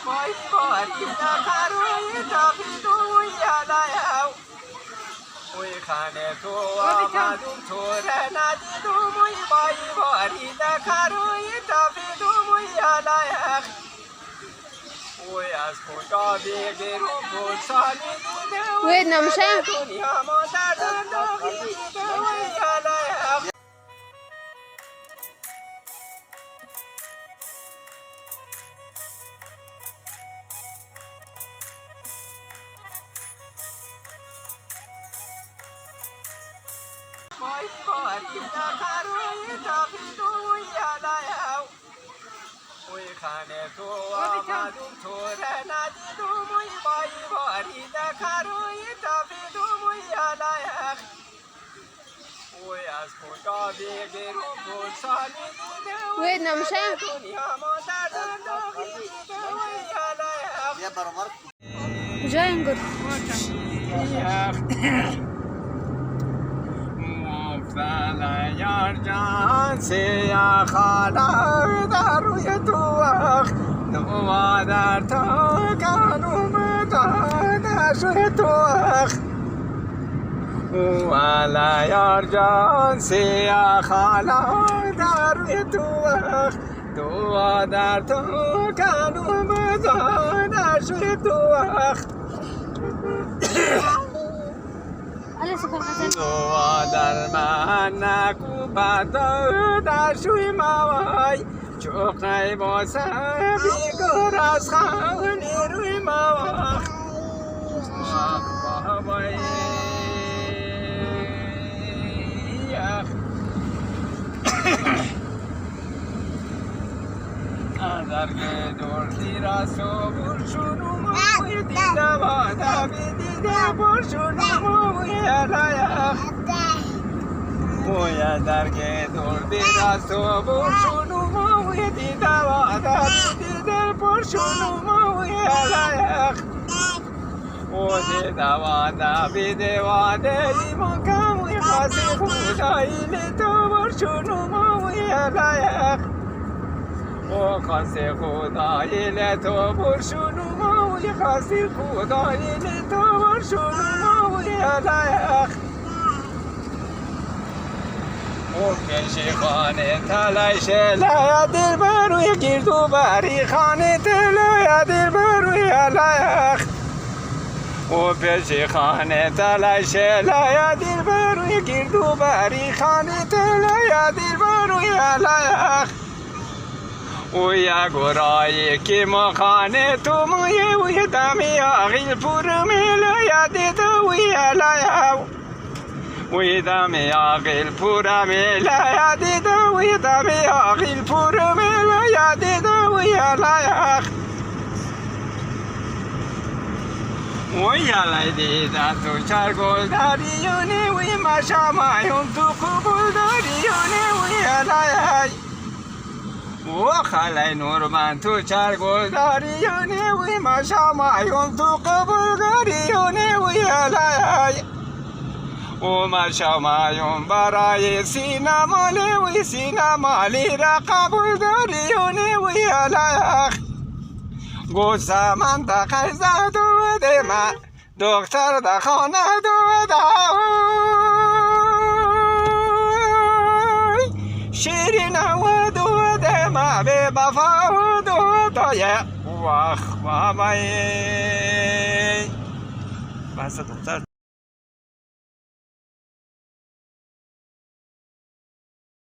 وای باری دکروی تابیدوی علیه وی خانه تو آمدم تو را ندیدم وای باری دکروی تابیدوی علیه وی از کجا بگیرم پول سالی دیده وی نمشه دنیا ما در داغی دیده وی علیه وای باری دکروی تابیدوی علیه وی خانه تو آمدم تو را ندیدم وای باری دکروی تابیدوی علیه وی از کجا بگیرم پول سالی دیده وی نمشه دنیا ما در داغی دیده وی علیه کجا انگور مفتل یار جان سیاه خاله در روی تو دعا در تو کنم دادش روی تو والا یار جان سیاه خاله در روی تو دعا در تو کنم دادش روی تو دعا در من نکو بدا در شوی موای چوخنای باسه بیگور از خانی روی موای بابای درگه دور دیرا صبور شنو موی دیده بادا بیدیده بر شنو موی علیه موی درگه دور دیرا صبور شنو موی دیده بادا بیدیده بر شنو موی علیه او دیده بادا بیده واده ایمان که موی خاصی خدایی لیتو بر شنو موی علیه او خاصی خدایی لیتو بر شنو موی خاصی خدایی لیتو بر شنو موی علیه او پیش خانه تلای شلای دل بروی گرد و بری خانه تلای دل بروی علیه او پیش خانه تلای شلای دل بروی گرد و بری خانه تلای دل بروی علیه او یا گرایی که مخانه تو موی وی دمی آغیل پور میلای دیده وی علیه وی دمی آغیل پور میلای دیده وی دمی آغیل پور میلای دیده وی علیه وی علی دیده تو چرگل داریونی وی مشامایون تو قبول داریونی وی علیه و خاله نور من تو چرگل داریونی وی مشامایون تو قبول داریونی وی علیه و مشامایون برای سینمالی وی سینمالی را قبول داریونی وی علیه گوزه منطقه زد و دمه دکتر در خانه دوده شیرین و دوده ما به بفا و دوده وخ بابایی بس دکتر